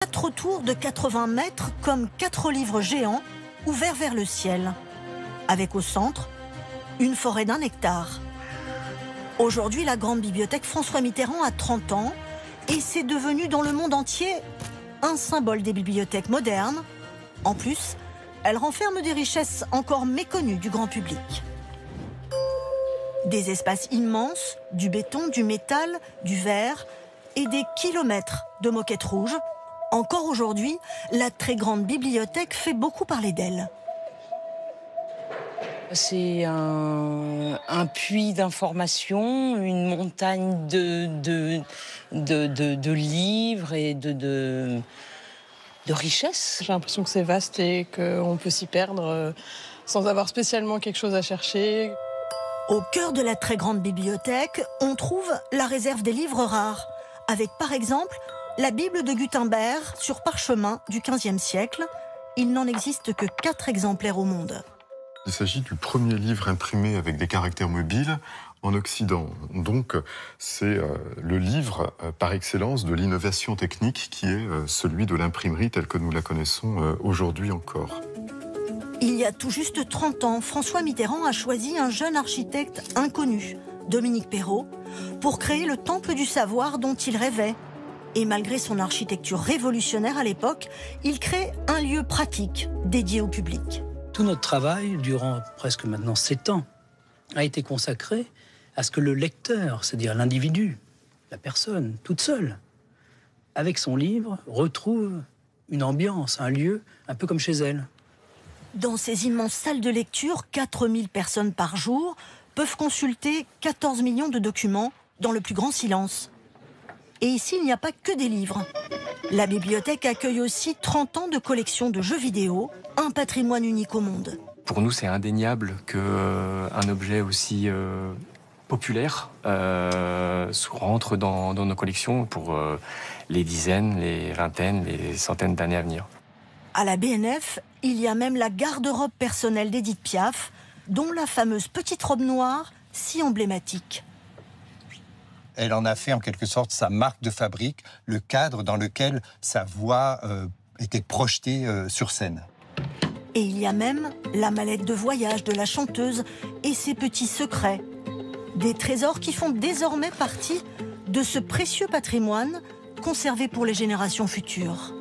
4 tours de 80 mètres comme 4 livres géants ouverts vers le ciel, avec au centre une forêt d'1 hectare. Aujourd'hui, la grande bibliothèque François Mitterrand a 30 ans et c'est devenu dans le monde entier un symbole des bibliothèques modernes. En plus, elle renferme des richesses encore méconnues du grand public. Des espaces immenses, du béton, du métal, du verre et des kilomètres de moquettes rouges. Encore aujourd'hui, la très grande bibliothèque fait beaucoup parler d'elle. C'est un puits d'informations, une montagne de livres et de richesses. J'ai l'impression que c'est vaste et qu'on peut s'y perdre sans avoir spécialement quelque chose à chercher. Au cœur de la très grande bibliothèque, on trouve la réserve des livres rares, avec par exemple la Bible de Gutenberg sur parchemin du XVe siècle. Il n'en existe que 4 exemplaires au monde. Il s'agit du premier livre imprimé avec des caractères mobiles en Occident. Donc, c'est le livre par excellence de l'innovation technique qui est celui de l'imprimerie telle que nous la connaissons aujourd'hui encore. Il y a tout juste 30 ans, François Mitterrand a choisi un jeune architecte inconnu, Dominique Perrault, pour créer le temple du savoir dont il rêvait. Et malgré son architecture révolutionnaire à l'époque, il crée un lieu pratique dédié au public. Tout notre travail, durant presque maintenant 7 ans, a été consacré à ce que le lecteur, c'est-à-dire l'individu, la personne, toute seule, avec son livre, retrouve une ambiance, un lieu, un peu comme chez elle. Dans ces immenses salles de lecture, 4000 personnes par jour peuvent consulter 14 millions de documents dans le plus grand silence. Et ici, il n'y a pas que des livres. La bibliothèque accueille aussi 30 ans de collection de jeux vidéo, un patrimoine unique au monde. Pour nous, c'est indéniable qu'un objet aussi populaire rentre dans nos collections pour les dizaines, les vingtaines, les centaines d'années à venir. À la BNF, il y a même la garde-robe personnelle d'Édith Piaf, dont la fameuse petite robe noire si emblématique. Elle en a fait en quelque sorte sa marque de fabrique, le cadre dans lequel sa voix était projetée sur scène. Et il y a même la mallette de voyage de la chanteuse et ses petits secrets. Des trésors qui font désormais partie de ce précieux patrimoine conservé pour les générations futures.